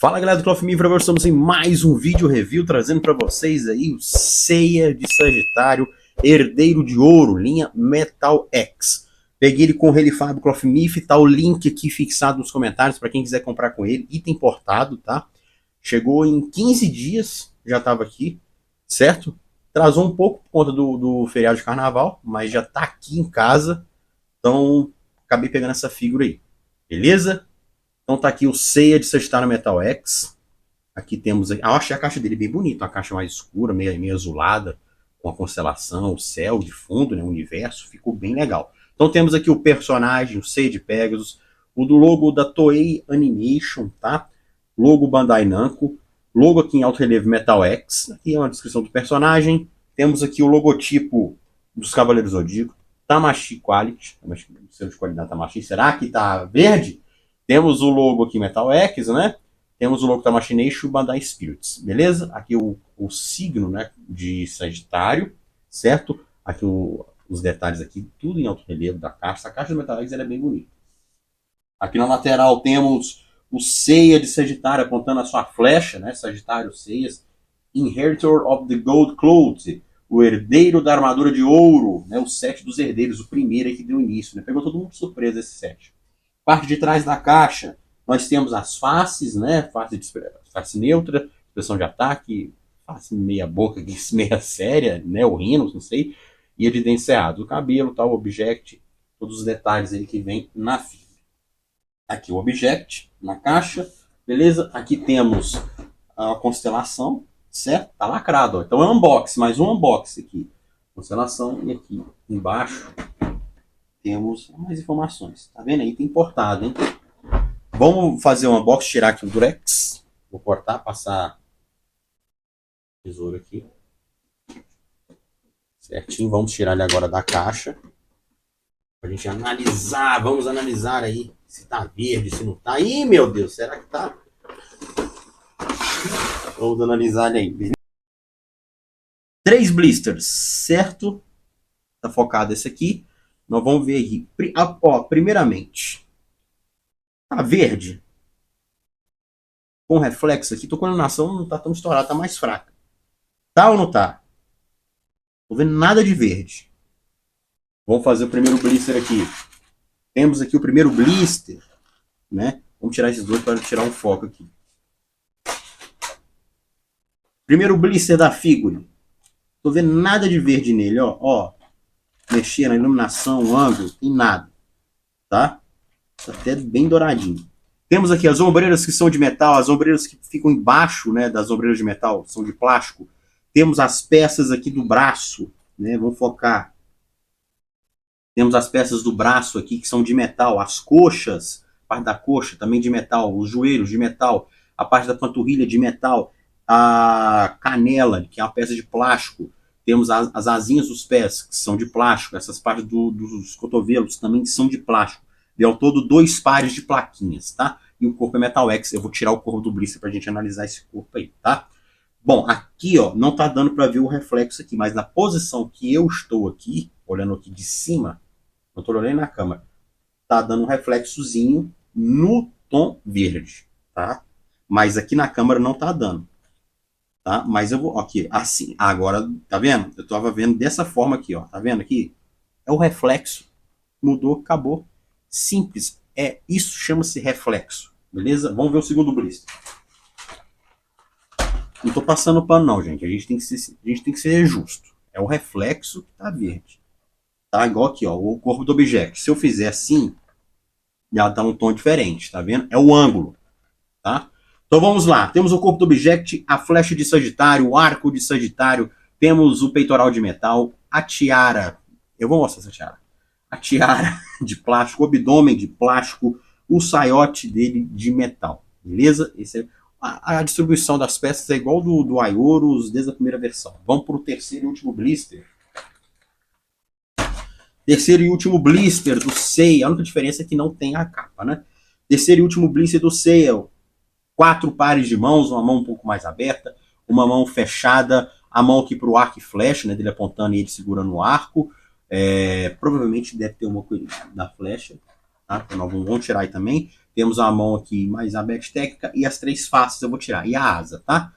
Fala galera do Cloth Me, agora estamos em mais um vídeo review trazendo para vocês aí o Seiya de Sagitário, Herdeiro de Ouro, linha Metal X. Peguei ele com o relifado Cloth Me, tá o link aqui fixado nos comentários para quem quiser comprar com ele, item importado, tá? Chegou em 15 dias, já estava aqui, certo? Atrasou um pouco por conta do feriado de carnaval, mas já tá aqui em casa, então acabei pegando essa figura aí, beleza? Então tá aqui o Seiya de Sagitário Metal X. Aqui temos... Eu achei a caixa dele bem bonita, uma caixa mais escura, meio azulada, com a constelação, o céu de fundo, né, o universo, ficou bem legal. Então temos aqui o personagem, o Seiya de Pegasus, o do logo da Toei Animation, tá? Logo Bandai Namco, logo aqui em alto relevo Metal X, aqui é uma descrição do personagem. Temos aqui o logotipo dos Cavaleiros Zodíaco, Tamashii Quality, selo de qualidade Tamashii, será que tá verde? Temos o logo aqui Metal X, né? Temos o logo da Machination e Bandai Spirits, beleza? Aqui o signo, né, de Sagitário, certo? Aqui os detalhes aqui, tudo em alto relevo da caixa. A caixa do Metal X é bem bonita. Aqui na lateral temos o Seiya de Sagitário apontando a sua flecha, né? Sagitário Seias, Inheritor of the Gold Cloth, o herdeiro da armadura de ouro, né? O set dos herdeiros, o primeiro aí que deu início, né? Pegou todo mundo de surpresa esse set. Parte de trás da caixa, nós temos as faces, né? Face neutra, expressão de ataque, face meia boca, meia séria, né? O rino, não sei. E evidenciado o cabelo, tal, o object, todos os detalhes aí que vem na fita. Aqui o object, na caixa, beleza? Aqui temos a constelação, certo? Tá lacrado, ó. Então é um unboxing, mais um unboxing aqui. Constelação, e aqui embaixo temos mais informações. Tá vendo aí? Tem importado, hein? Vamos fazer um unboxing, tirar aqui o Durex. Vou cortar, passar tesouro aqui. Certinho. Vamos tirar ele agora da caixa. Pra gente analisar. Vamos analisar aí se tá verde, se não tá. Ih, meu Deus, será que tá? Vamos analisar ele aí. Beleza? 3 blisters, certo? Tá focado esse aqui. Nós vamos ver aqui. Ó, primeiramente, tá verde. Com reflexo aqui. Tô com a iluminação, não tá tão estourada, tá mais fraca. Tá ou não tá? Tô vendo nada de verde. Vamos fazer o primeiro blister aqui. Temos aqui o primeiro blister, né? Vamos tirar esses dois para tirar um foco aqui. Primeiro blister da figure. Tô vendo nada de verde nele, ó. Ó. Mexer na iluminação, o ângulo, tem nada. Tá? Tá até bem douradinho. Temos aqui as ombreiras que são de metal, as ombreiras que ficam embaixo, né, das ombreiras de metal, são de plástico. Temos as peças aqui do braço, né, vamos focar. Temos as peças do braço aqui que são de metal, as coxas, a parte da coxa também de metal, os joelhos de metal, a parte da panturrilha de metal, a canela, que é uma peça de plástico. Temos as asinhas dos pés, que são de plástico, essas partes dos cotovelos também são de plástico. E ao todo 2 pares de plaquinhas, tá? E o corpo é Metal X. Eu vou tirar o corpo do blister pra gente analisar esse corpo aí, tá? Bom, aqui, ó, não tá dando pra ver o reflexo aqui, mas na posição que eu estou aqui, olhando aqui de cima, eu tô olhando na câmera, tá dando um reflexozinho no tom verde, tá? Mas aqui na câmera não tá dando, tá? Mas eu vou, aqui, assim, agora, tá vendo? Eu tava vendo dessa forma aqui, ó, tá vendo aqui? É o reflexo, mudou, acabou. Simples, isso chama-se reflexo, beleza? Vamos ver o segundo blister. Não tô passando pano não, gente, a gente tem que ser justo. É o reflexo que tá verde, tá? Igual aqui, ó, o corpo do objeto. Se eu fizer assim, já dá um tom diferente, tá vendo? É o ângulo, tá? Então vamos lá, temos o corpo do objeto, a flecha de Sagitário, o arco de Sagitário, temos o peitoral de metal, a tiara, eu vou mostrar essa tiara. A tiara de plástico, o abdômen de plástico, o saiote dele de metal, beleza? Esse é, a distribuição das peças é igual do Aioros desde a primeira versão. Vamos para o terceiro e último blister. Terceiro e último blister do Seiya, a única diferença é que não tem a capa, né? Terceiro e último blister do Seiya, 4 pares de mãos, uma mão um pouco mais aberta, uma mão fechada, a mão aqui para o arco e flecha, né, dele apontando e ele segurando o arco. Provavelmente deve ter uma coisa da flecha, tá? Então nós vamos tirar aí também. Temos a mão aqui mais a back técnica e as 3 faces eu vou tirar. E a asa, tá?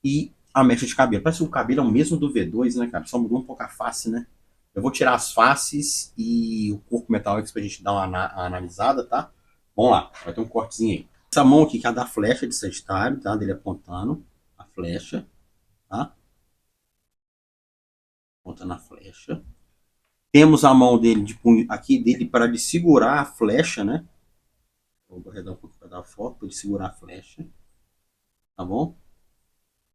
E a mecha de cabelo. Parece que o cabelo é o mesmo do V2, né, cara? Só mudou um pouco a face, né? Eu vou tirar as faces e o corpo metal X pra gente dar uma analisada, tá? Vamos lá, vai ter um cortezinho aí. Essa mão aqui que é a da flecha de Sagitário, tá? Dele apontando a flecha, tá? Apontando a flecha. Temos a mão dele de punho aqui dele para ele segurar a flecha, né? Vou arredar um pouco para dar a foto, para ele segurar a flecha, tá bom?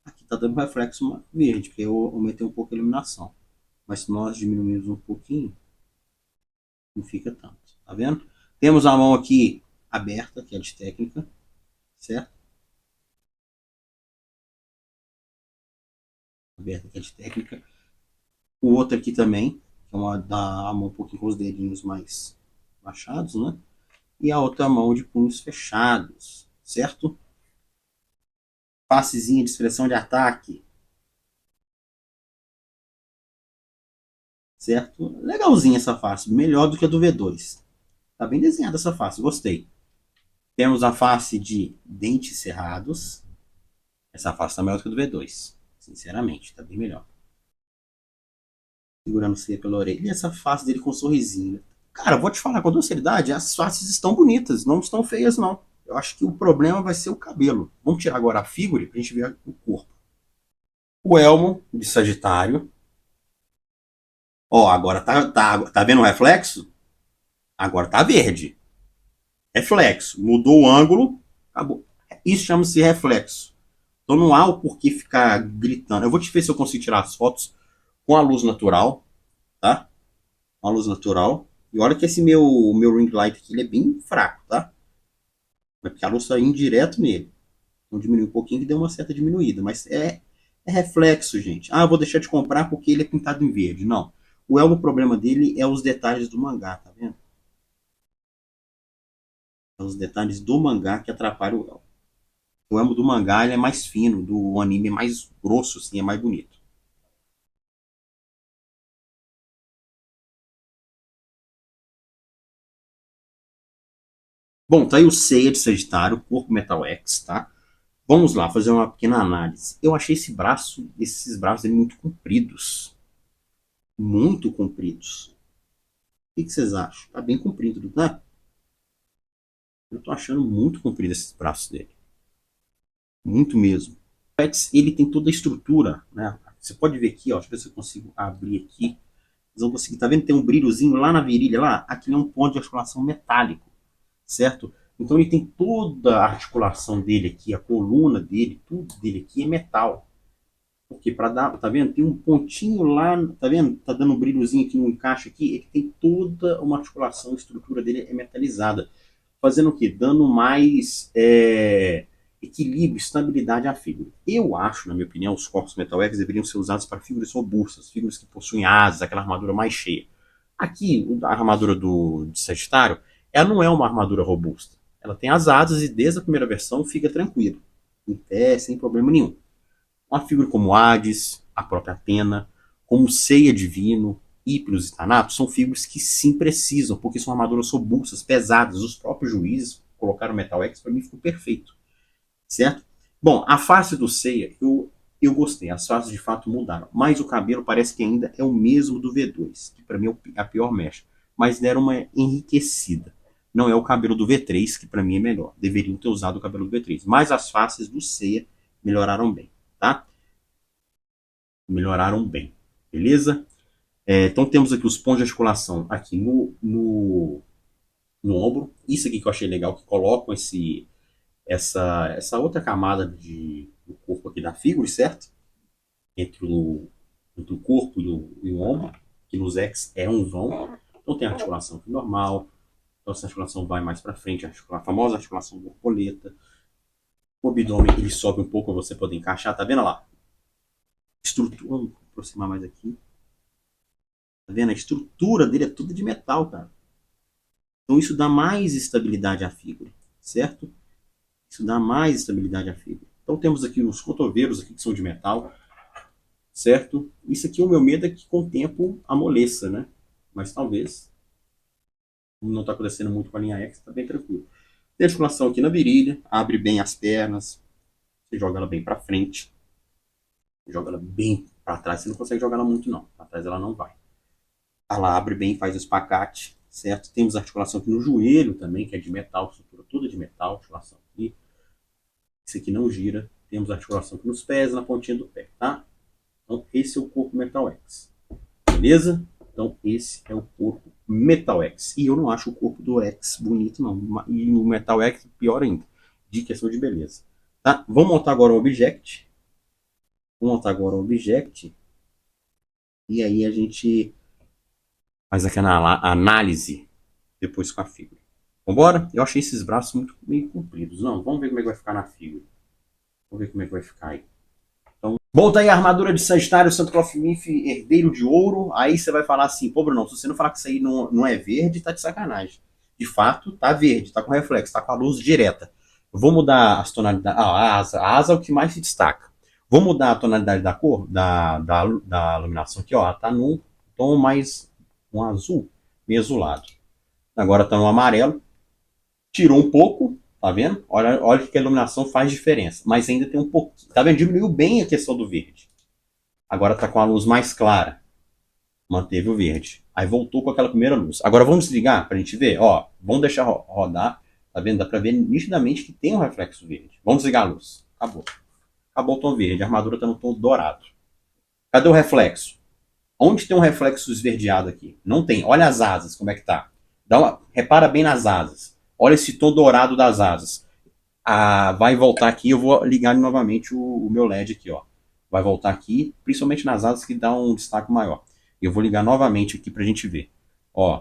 Aqui tá dando reflexo verde, porque eu aumentei um pouco a iluminação. Mas se nós diminuirmos um pouquinho, não fica tanto, tá vendo? Temos a mão aqui aberta, que é de técnica, certo? Aberta, que é de técnica. O outro aqui também, que é uma da mão um pouquinho com os dedinhos mais baixados, né? E a outra mão de punhos fechados, certo? Facezinha de expressão de ataque, certo? Legalzinha essa face, melhor do que a do V2. Tá bem desenhada essa face, gostei. Temos a face de dentes cerrados. Essa face tá melhor do que a do V2, sinceramente, tá bem melhor. Segurando você pela orelha. E essa face dele com um sorrisinho. Cara, vou te falar com toda sinceridade, as faces estão bonitas, não estão feias, não. Eu acho que o problema vai ser o cabelo. Vamos tirar agora a figura pra gente ver o corpo. O elmo de Sagitário. Ó, agora tá vendo o reflexo? Agora tá verde. Reflexo. Mudou o ângulo, acabou. Isso chama-se reflexo. Então não há o porquê ficar gritando. Eu vou te ver se eu consigo tirar as fotos com a luz natural, tá? Com a luz natural. E olha que esse meu ring light aqui ele é bem fraco, tá? Porque a luz está indo direto nele. Então diminui um pouquinho que deu uma certa diminuída. Mas é reflexo, gente. Ah, eu vou deixar de comprar porque ele é pintado em verde. Não. O Elmo, o problema dele é os detalhes do mangá, tá vendo? É os detalhes do mangá que atrapalham o Elmo. O Elmo do mangá ele é mais fino, do anime é mais grosso, assim, é mais bonito. Bom, tá aí o Seiya de Sagitário, Corpo Metal X, tá? Vamos lá, fazer uma pequena análise. Eu achei esses braços dele muito compridos. Muito compridos. O que vocês acham? Tá bem comprido, né? Eu tô achando muito comprido esses braços dele. Muito mesmo. O X, ele tem toda a estrutura, né? Você pode ver aqui, ó. Deixa eu ver se eu consigo abrir aqui. Vocês vão conseguir. Tá vendo? Tem um brilhozinho lá na virilha, lá. Aqui é um ponto de articulação metálico, certo? Então ele tem toda a articulação dele aqui, a coluna dele, tudo dele aqui é metal. Porque para dar, tá vendo? Tem um pontinho lá, tá vendo? Tá dando um brilhozinho aqui no encaixe aqui. Ele tem toda uma articulação, a estrutura dele é metalizada. Fazendo o quê? Dando mais equilíbrio, estabilidade à figura. Eu acho, na minha opinião, os corpos Metal X deveriam ser usados para figuras robustas, figuras que possuem asas, aquela armadura mais cheia. Aqui, a armadura de Sagitário, ela não é uma armadura robusta. Ela tem as asas e desde a primeira versão fica tranquilo. Em pé, sem problema nenhum. Uma figura como Hades, a própria Atena, como Ceia Divino, Hippilos e Thanatos, são figuras que sim precisam, porque são armaduras robustas, pesadas. Os próprios juízes colocaram Metal X, para mim ficou perfeito. Certo? Bom, a face do Ceia, eu gostei. As faces de fato mudaram. Mas o cabelo parece que ainda é o mesmo do V2, que para mim é a pior mecha. Mas deram uma enriquecida. Não é o cabelo do V3, que para mim é melhor. Deveriam ter usado o cabelo do V3. Mas as faces do Ceia melhoraram bem, tá? Melhoraram bem. Beleza? Então temos aqui os pontos de articulação aqui no ombro. Isso aqui que eu achei legal, que colocam essa outra camada do corpo aqui da figura, certo? Entre o corpo e o ombro, que nos X é um vão. Então tem a articulação aqui normal. Então essa articulação vai mais para frente, a famosa articulação borboleta. O abdômen ele sobe um pouco para você poder encaixar, tá vendo lá? Estrutura, vamos aproximar mais aqui. Tá vendo? A estrutura dele é tudo de metal, cara. Então isso dá mais estabilidade à figura, certo? Isso dá mais estabilidade à fibra. Então temos aqui os cotovelos aqui que são de metal, certo? Isso aqui o meu medo é que com o tempo amoleça, né? Mas talvez, como não está acontecendo muito com a linha X, está bem tranquilo. Tem articulação aqui na virilha, abre bem as pernas, você joga ela bem para frente, joga ela bem para trás, você não consegue jogar ela muito não, para trás ela não vai. Ela abre bem, faz o espacate, certo? Temos articulação aqui no joelho também, que é de metal, estrutura toda de metal, articulação aqui. Esse aqui não gira. Temos articulação aqui nos pés, na pontinha do pé, tá? Então, esse é o corpo Metal X. Beleza? Então, esse é o corpo Metal X. E eu não acho o corpo do X bonito, não. E o Metal X, pior ainda, de questão de beleza. Tá? Vamos montar agora o Object. Vamos montar agora o Object. E aí a gente faz aquela análise depois com a figura. Vambora? Eu achei esses braços muito meio compridos. Não, vamos ver como é que vai ficar na figura. Vamos ver como é que vai ficar aí. Então, bom, tá aí a armadura de Sagitário, Santo Cloth-Mif, Herdeiro de Ouro. Aí você vai falar assim, pô, Bruno, se você não falar que isso aí não é verde, tá de sacanagem. De fato, tá verde, tá com reflexo, tá com a luz direta. Eu vou mudar as tonalidades. A asa é o que mais se destaca. Vou mudar a tonalidade da cor, da iluminação aqui, ó. Ela tá num tom mais um azul, meio azulado. Agora tá no amarelo. Tirou um pouco, tá vendo? Olha que a iluminação faz diferença. Mas ainda tem um pouco. Tá vendo? Diminuiu bem a questão do verde. Agora tá com a luz mais clara. Manteve o verde. Aí voltou com aquela primeira luz. Agora vamos desligar pra gente ver. Ó, vamos deixar rodar. Tá vendo? Dá pra ver nitidamente que tem um reflexo verde. Vamos desligar a luz. Acabou. Acabou o tom verde. A armadura tá no tom dourado. Cadê o reflexo? Onde tem um reflexo esverdeado aqui? Não tem. Olha as asas, como é que tá. Repara bem nas asas. Olha esse tom dourado das asas. Vai voltar aqui, eu vou ligar novamente o meu LED aqui, ó. Vai voltar aqui, principalmente nas asas que dá um destaque maior. Eu vou ligar novamente aqui pra gente ver. Ó,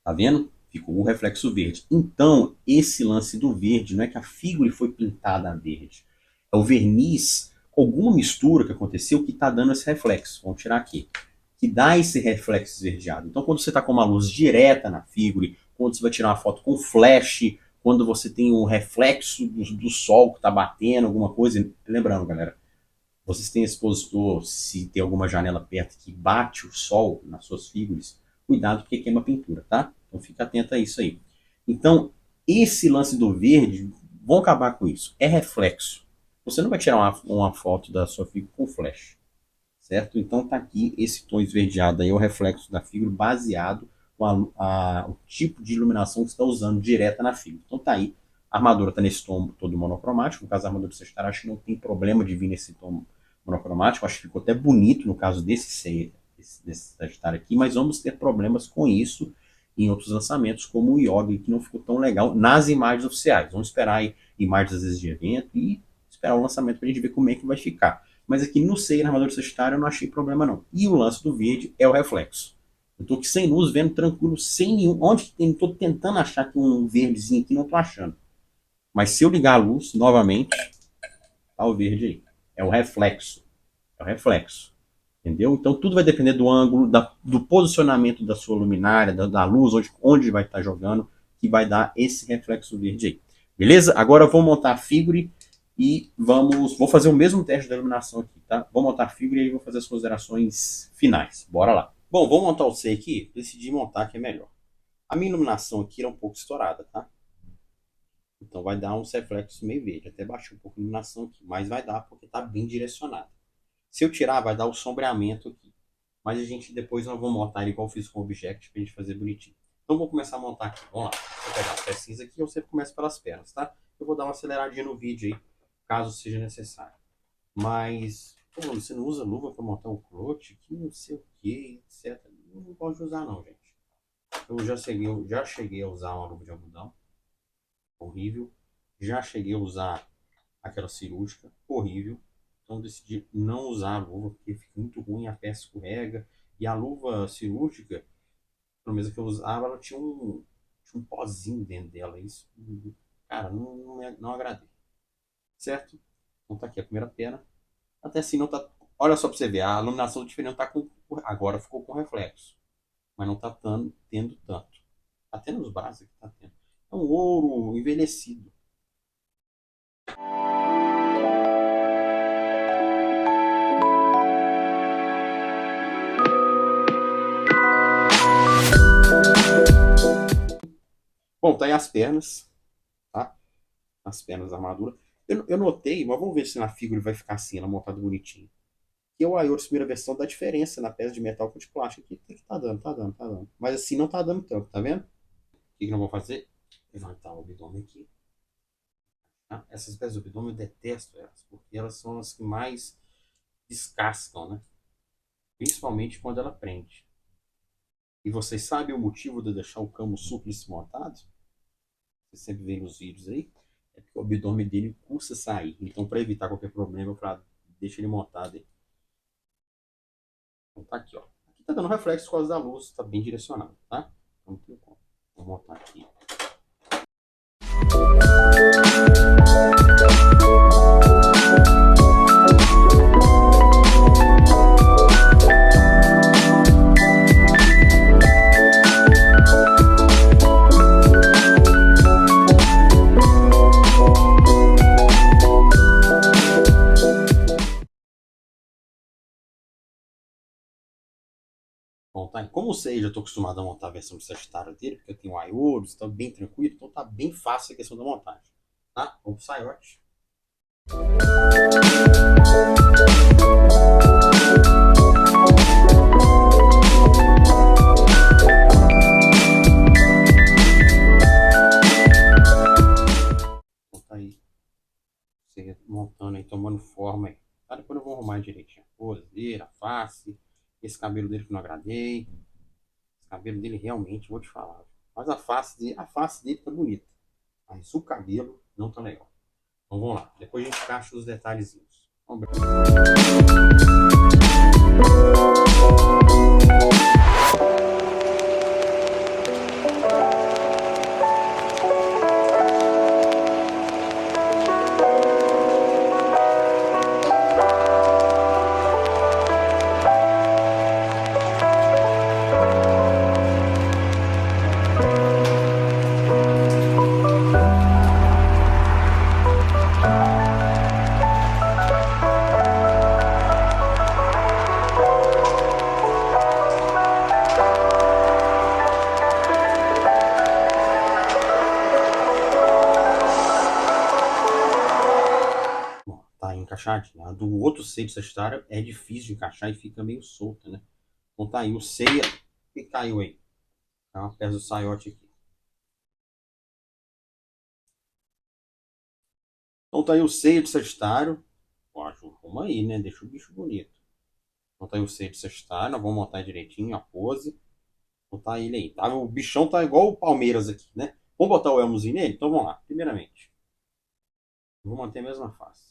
tá vendo? Ficou o reflexo verde. Então, esse lance do verde, não é que a figura foi pintada a verde. É o verniz, alguma mistura que aconteceu que tá dando esse reflexo. Vamos tirar aqui. Que dá esse reflexo esverdeado. Então, quando você tá com uma luz direta na figura, quando você vai tirar uma foto com flash, quando você tem um reflexo do sol que está batendo, alguma coisa. Lembrando, galera, vocês têm expositor, se tem alguma janela perto que bate o sol nas suas figuras, cuidado porque queima a pintura, tá? Então fica atento a isso aí. Então, esse lance do verde, vão acabar com isso. É reflexo. Você não vai tirar uma foto da sua figura com flash, certo? Então tá aqui esse tom esverdeado aí, é o reflexo da figura baseado o tipo de iluminação que você está usando direta na figura. Então tá aí, a armadura está nesse tom todo monocromático, no caso da armadura do Sagitário, acho que não tem problema de vir nesse tom monocromático, acho que ficou até bonito no caso desse Sagitário aqui, mas vamos ter problemas com isso em outros lançamentos, como o Yogi, que não ficou tão legal nas imagens oficiais. Vamos esperar aí imagens às vezes de evento e esperar o lançamento para a gente ver como é que vai ficar. Mas aqui no Seiya, na armadura do Sagitário, eu não achei problema não. E o lance do verde é o reflexo. Eu tô aqui sem luz, vendo tranquilo, sem nenhum. Onde que tem? Tô tentando achar que um verdezinho aqui, não tô achando. Mas se eu ligar a luz novamente, tá o verde aí. É o reflexo. É o reflexo. Entendeu? Então tudo vai depender do ângulo, do posicionamento da sua luminária, da luz, onde vai estar jogando, que vai dar esse reflexo verde aí. Beleza? Agora eu vou montar a figura e vou fazer o mesmo teste da iluminação aqui, tá? Vou montar a figura e aí vou fazer as considerações finais. Bora lá. Bom, vou montar o C aqui, decidi montar que é melhor. A minha iluminação aqui é um pouco estourada, tá? Então vai dar uns reflexos meio verde. Até baixei um pouco a iluminação aqui, mas vai dar porque tá bem direcionado. Se eu tirar, vai dar o sombreamento aqui. Mas a gente depois nós vamos montar ele igual eu fiz com o Object pra gente fazer bonitinho. Então vou começar a montar aqui. Vamos lá. Vou pegar as pecinhas aqui, eu sempre começo pelas pernas, tá? Eu vou dar uma aceleradinha no vídeo aí, caso seja necessário. Mas, pô, você não usa luva para montar um clutch, que não sei o que, etc. Não pode usar não, gente. Eu já cheguei a usar uma luva de algodão, horrível. Já cheguei a usar aquela cirúrgica, horrível. Então decidi não usar a luva, porque fica muito ruim, a peça escorrega. E a luva cirúrgica, pelo menos a que eu usava, ela tinha um pozinho dentro dela. Isso, cara, não agradei. Certo? Então tá aqui a primeira perna. Até assim não tá. Olha só pra você ver, a iluminação do diferente tá com. Agora ficou com reflexo. Mas não tá tendo tanto. Até nos braços aqui tá tendo. É um ouro envelhecido. Bom, tá aí as pernas. as pernas da armadura. Eu notei, mas vamos ver se na figura vai ficar assim, ela montada bonitinha. Que o Aioros primeira versão dá diferença na peça de metal com de plástico. Aqui que tá dando, tá dando, tá dando. Mas assim não tá dando tanto, tá vendo? O que nós vamos fazer? Levantar o abdômen aqui. Tá? Essas peças do abdômen eu detesto elas, porque elas são as que mais descascam, né? Principalmente quando ela prende. E vocês sabem o motivo de eu deixar o camo súplice montado? Você sempre vê nos vídeos aí. É porque o abdômen dele custa sair. Então, para evitar qualquer problema, eu deixo ele montado aí. Então tá aqui, ó. Aqui tá dando reflexo por causa da luz, tá bem direcionado, tá? Então, vou montar aqui. Bom, tá? Como sei, já estou acostumado a montar a versão do Sagitário dele, porque eu tenho Aioros, está bem tranquilo, então tá bem fácil a questão da montagem. Tá? Vamos pro Saiote. Então tá aí. Você montando aí, tomando forma aí. Tá? Depois eu vou arrumar direitinho a poseira, a face. Esse cabelo dele que não agradei. Esse cabelo dele realmente, vou te falar. Mas a face dele tá bonita. Mas o cabelo não tá legal. Então vamos lá. Depois a gente encaixa os detalhezinhos. Vamos ver. Encaixadinha. A do outro seio de Sagitário é difícil de encaixar e fica meio solta, né? Então tá aí o ceia que caiu aí. Tá uma peça do saiote aqui. Então tá aí o seio de Sagitário. Pô, vamos aí, né? Deixa o bicho bonito. Então tá aí o seio de Sagitário. Nós vamos montar direitinho a pose. Então tá ele aí. Tá? O bichão tá igual o Palmeiras aqui, né? Vamos botar o elmozinho nele? Então vamos lá. Primeiramente, eu vou manter a mesma face.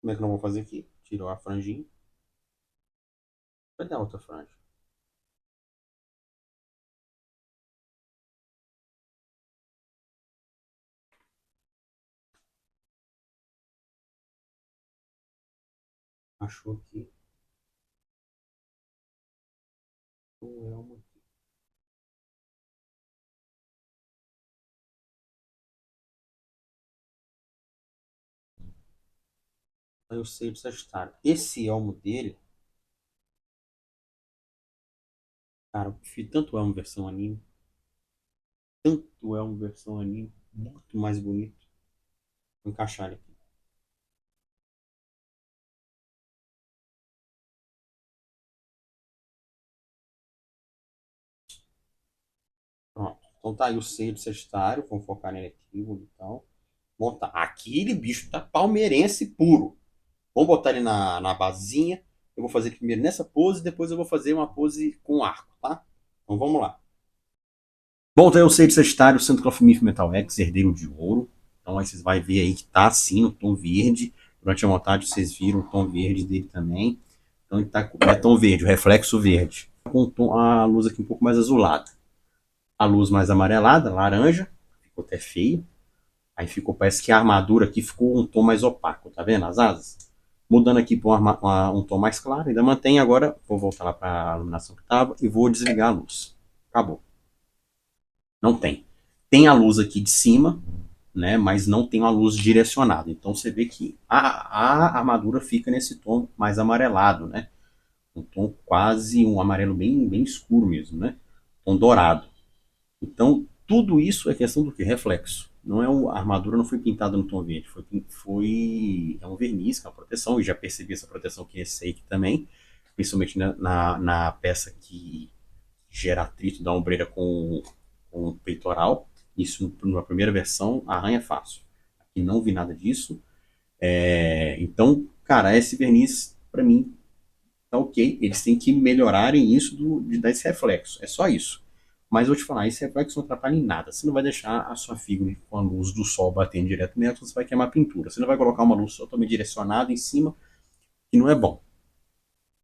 Como é que nós vamos fazer aqui? Tirou a franjinha. Cadê a outra franja? Achou aqui. O elmo. Aí eu sei do Sagitário. Esse elmo dele, cara, eu prefiro tanto elmo versão anime. Tanto elmo versão anime. Muito mais bonito. Vou encaixar ele aqui. Pronto. Então tá aí o seio do Sagitário. Vamos focar nele aqui, bonitão. Montar. Aquele bicho tá palmeirense puro. Vamos botar ele na basezinha. Eu vou fazer primeiro nessa pose, depois eu vou fazer uma pose com arco, tá? Então vamos lá. Bom, então eu sei de Sagitário, Santo Cloth Metal X, herdeiro de ouro. Então aí vocês vão ver aí que tá assim no tom verde. Durante a montagem vocês viram o tom verde dele também. Então ele tá com é tom verde, o reflexo verde. Com a luz aqui um pouco mais azulada. A luz mais amarelada, laranja. Ficou até feio. Aí ficou, parece que a armadura aqui ficou um tom mais opaco, tá vendo as asas? Mudando aqui para um tom mais claro, ainda mantém agora, vou voltar lá para a iluminação que estava e vou desligar a luz. Acabou. Não tem. Tem a luz aqui de cima, né, mas não tem uma luz direcionada. Então você vê que a armadura fica nesse tom mais amarelado, né? Um tom quase um amarelo bem escuro mesmo, né? Tom dourado. Então tudo isso é questão do que? Reflexo. Não é a armadura não foi pintada no tom verde, é um verniz, que é uma proteção, e já percebi essa proteção que esse aqui também, principalmente na peça que gera atrito da ombreira com o peitoral. Isso na primeira versão arranha fácil. Aqui não vi nada disso. Então, cara, esse verniz, para mim, tá ok. Eles têm que melhorarem isso de dar esse reflexo. É só isso. Mas eu vou te falar, esse reflexo não atrapalha em nada. Você não vai deixar a sua figura com a luz do sol batendo direto nela, você vai queimar a pintura. Você não vai colocar uma luz totalmente direcionada em cima, que não é bom.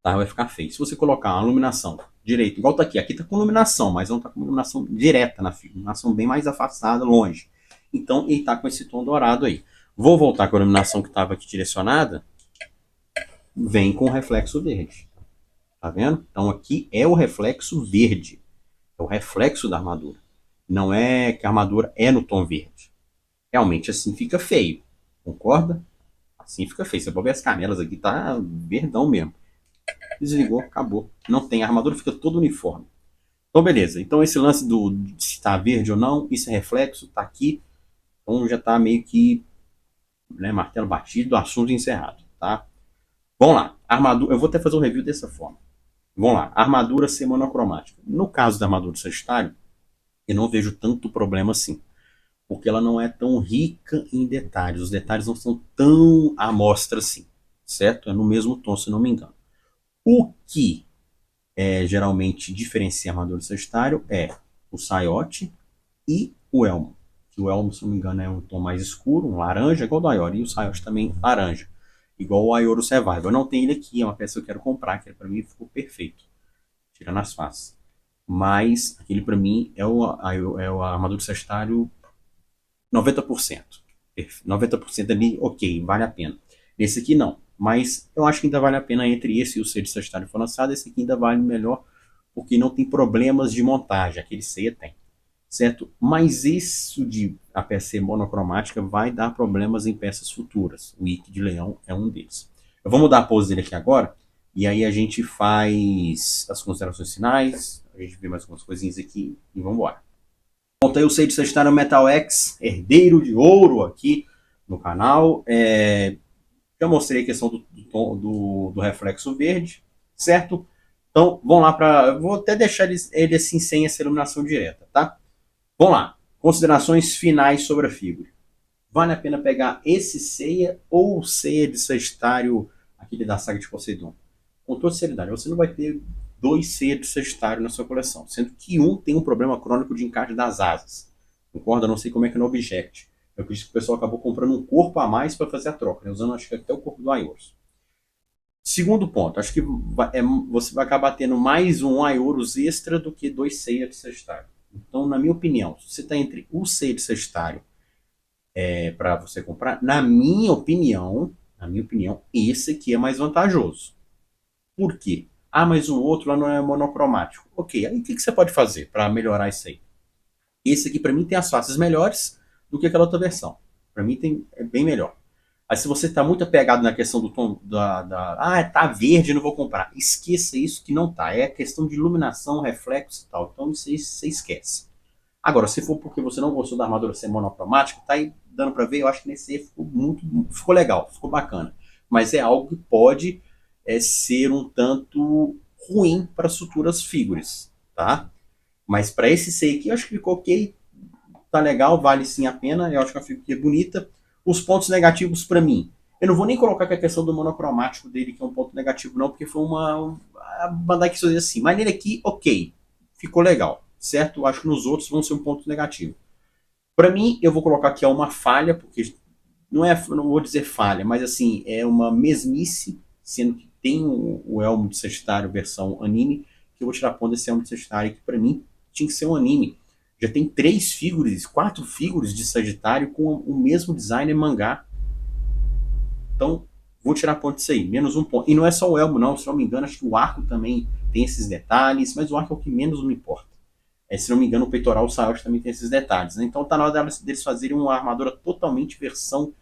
Tá? Vai ficar feio. Se você colocar uma iluminação direita, igual tá aqui tá com iluminação, mas não tá com iluminação direta na figura, iluminação bem mais afastada, longe. Então ele tá com esse tom dourado aí. Vou voltar com a iluminação que estava aqui direcionada, vem com o reflexo verde. Tá vendo? Então aqui é o reflexo verde. É o reflexo da armadura. Não é que a armadura é no tom verde. Realmente assim fica feio. Concorda? Assim fica feio. Você pode ver as canelas aqui, tá verdão mesmo. Desligou, acabou. Não tem, a armadura fica toda uniforme. Então, beleza. Então, esse lance de se está verde ou não, isso é reflexo, tá aqui. Então, já tá meio que, né, martelo batido, assunto encerrado, tá? Vamos lá. Armadura, eu vou até fazer um review dessa forma. Vamos lá. Armadura ser monocromática. No caso da armadura do Sagitário, eu não vejo tanto problema assim. Porque ela não é tão rica em detalhes. Os detalhes não são tão à mostra assim. Certo? É no mesmo tom, se não me engano. O que geralmente diferencia a armadura do Sagitário é o saiote e o elmo. Que o elmo, se não me engano, é um tom mais escuro, um laranja, igual o do Ayori, e o saiote também laranja. Igual o Ayoro Survival. Eu não tenho ele aqui, é uma peça que eu quero comprar, que para mim ficou perfeito. Tirando as faces. Mas aquele para mim é a armadura do Sagitário 90%. 90% ali, ok, vale a pena. Esse aqui não. Mas eu acho que ainda vale a pena entre esse e o C de Sagitário que foi lançado. Esse aqui ainda vale melhor porque não tem problemas de montagem. Aquele ceia tem. Certo? Mas isso de a peça ser monocromática vai dar problemas em peças futuras. O Ike de Leão é um deles. Eu vou mudar a pose dele aqui agora. E aí a gente faz as considerações finais. A gente vê mais algumas coisinhas aqui e vamos embora. Bom, eu sei de Sagitário Metal X, herdeiro de ouro aqui no canal. Já mostrei a questão do reflexo verde, certo? Então, vamos lá para. Vou até deixar ele assim sem essa iluminação direta, tá? Vamos lá. Considerações finais sobre a figura. Vale a pena pegar esse ceia ou o ceia de Sagitário, aquele da saga de Poseidon? Com toda sinceridade, você não vai ter dois ceias de Sagitário na sua coleção, sendo que um tem um problema crônico de encaixe das asas. Concorda? Não sei como é que é no Object. Eu acredito que o pessoal acabou comprando um corpo a mais para fazer a troca, né? Usando acho que até o corpo do Aioros. Segundo ponto, acho que você vai acabar tendo mais um Aioros extra do que dois ceias de Sagitário. Então, na minha opinião, se você está entre o ceia de Sagitário para você comprar, na minha opinião, esse aqui é mais vantajoso. Por quê? Ah, mas o outro lá não é monocromático. Ok, aí o que você pode fazer para melhorar isso aí? Esse aqui, para mim, tem as faces melhores do que aquela outra versão. Para mim, é bem melhor. Aí, se você está muito apegado na questão do tom tá verde, não vou comprar. Esqueça isso que não tá. É questão de iluminação, reflexo e tal. Então, isso aí você esquece. Agora, se for porque você não gostou da armadura ser monocromática, tá aí dando para ver, eu acho que nesse aí ficou legal, ficou bacana. Mas é algo que pode ser um tanto ruim para as futuras figuras, tá? Mas para esse C aqui, eu acho que ficou ok, tá legal, vale sim a pena, eu acho que a figura é bonita. Os pontos negativos para mim, eu não vou nem colocar que a questão do monocromático dele que é um ponto negativo não, porque foi a Bandai que fez assim, mas nele aqui, ok, ficou legal, certo? Eu acho que nos outros vão ser um ponto negativo. Para mim, eu vou colocar aqui uma falha, porque não vou dizer falha, mas assim, é uma mesmice, sendo que tem o Elmo de Sagitário versão anime, que eu vou tirar ponto desse Elmo de Sagitário, que para mim tinha que ser um anime. Já tem 4 figuras de Sagitário com o mesmo design em mangá. Então, vou tirar ponto disso aí, menos um ponto. E não é só o Elmo, não, se não me engano, acho que o arco também tem esses detalhes, mas o arco é o que menos me importa. Se não me engano, o peitoral Sayote também tem esses detalhes, né? Então tá na hora deles fazerem uma armadura totalmente versão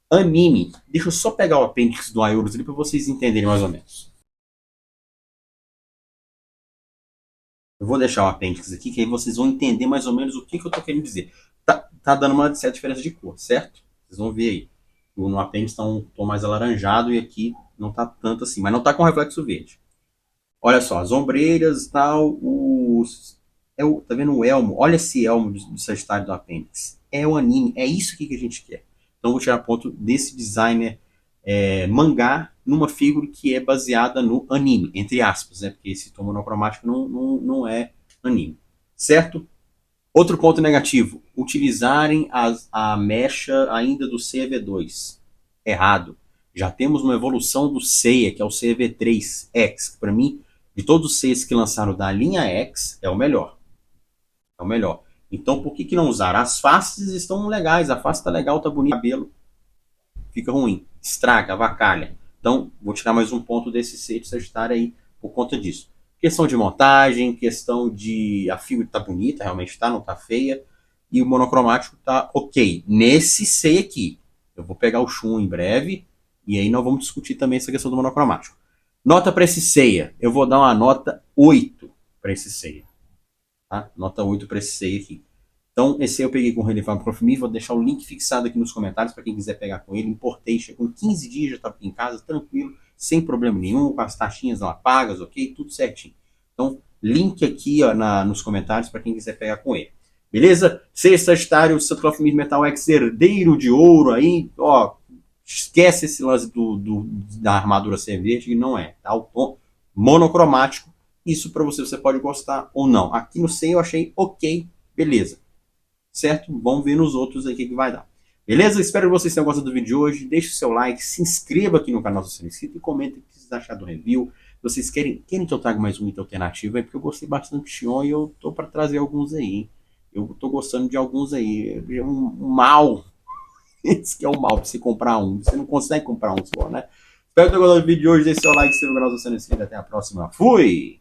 anime. Deixa eu só pegar o apêndice do Aeolus ali para vocês entenderem mais ou menos. Eu vou deixar o apêndice aqui, que aí vocês vão entender mais ou menos o que eu tô querendo dizer. Tá dando uma certa diferença de cor, certo? Vocês vão ver aí. No apêndice tá um tom mais alaranjado e aqui não tá tanto assim, mas não tá com reflexo verde. Olha só, as ombreiras e tal, tá vendo o elmo? Olha esse elmo do Sagitário do apêndice. É o anime, é isso aqui que a gente quer. Então vou tirar ponto desse designer mangá numa figura que é baseada no anime, entre aspas, né? Porque esse tom monocromático não é anime. Certo? Outro ponto negativo, utilizarem a mecha ainda do CV2. Errado. Já temos uma evolução do Seiya, que é o CV3X, que para mim, de todos os Seiyas que lançaram da linha X, é o melhor. É o melhor. Então por que não usar? As faces estão legais, a face tá legal, tá bonito, o cabelo fica ruim, estraga, avacalha. Então vou tirar mais um ponto desse Seiya de Sagitário aí por conta disso. Questão de montagem, questão de a figura tá bonita, realmente tá, não tá feia. E o monocromático tá ok. Nesse C aqui. Eu vou pegar o Shun em breve. E aí nós vamos discutir também essa questão do monocromático. Nota para esse Seiya. Eu vou dar uma nota 8 para esse Seiya. Tá? Nota 8 para esse Seiya aqui. Então, esse aí eu peguei com o Relevant Profimi. Vou deixar o link fixado aqui nos comentários para quem quiser pegar com ele. Importei, chegou em 15 dias, já estava aqui em casa, tranquilo, sem problema nenhum, com as taxinhas lá pagas, ok? Tudo certinho. Então, link aqui ó, nos comentários para quem quiser pegar com ele. Beleza? Sexta Sagitário, Santo Clofimir Metal X, herdeiro de ouro aí, ó. Esquece esse lance da armadura ser verde, não é. Tá? O tom monocromático. Isso para você pode gostar ou não. Aqui no 100 eu achei ok, beleza. Certo? Vamos ver nos outros aí o que vai dar. Beleza? Espero que vocês tenham gostado do vídeo de hoje. Deixe o seu like, se inscreva aqui no canal se você não é inscrito e comenta o que vocês acharam do review. Vocês querem que eu traga mais um item alternativo aí? Porque eu gostei bastante do Xion e eu tô para trazer alguns aí, hein? Eu tô gostando de alguns aí. Um mal. Esse que é o mal pra você comprar um. Você não consegue comprar um só, né? Espero que tenham gostado do vídeo de hoje. Deixe seu like, se inscreva no canal se você não é inscrito. Até a próxima. Fui!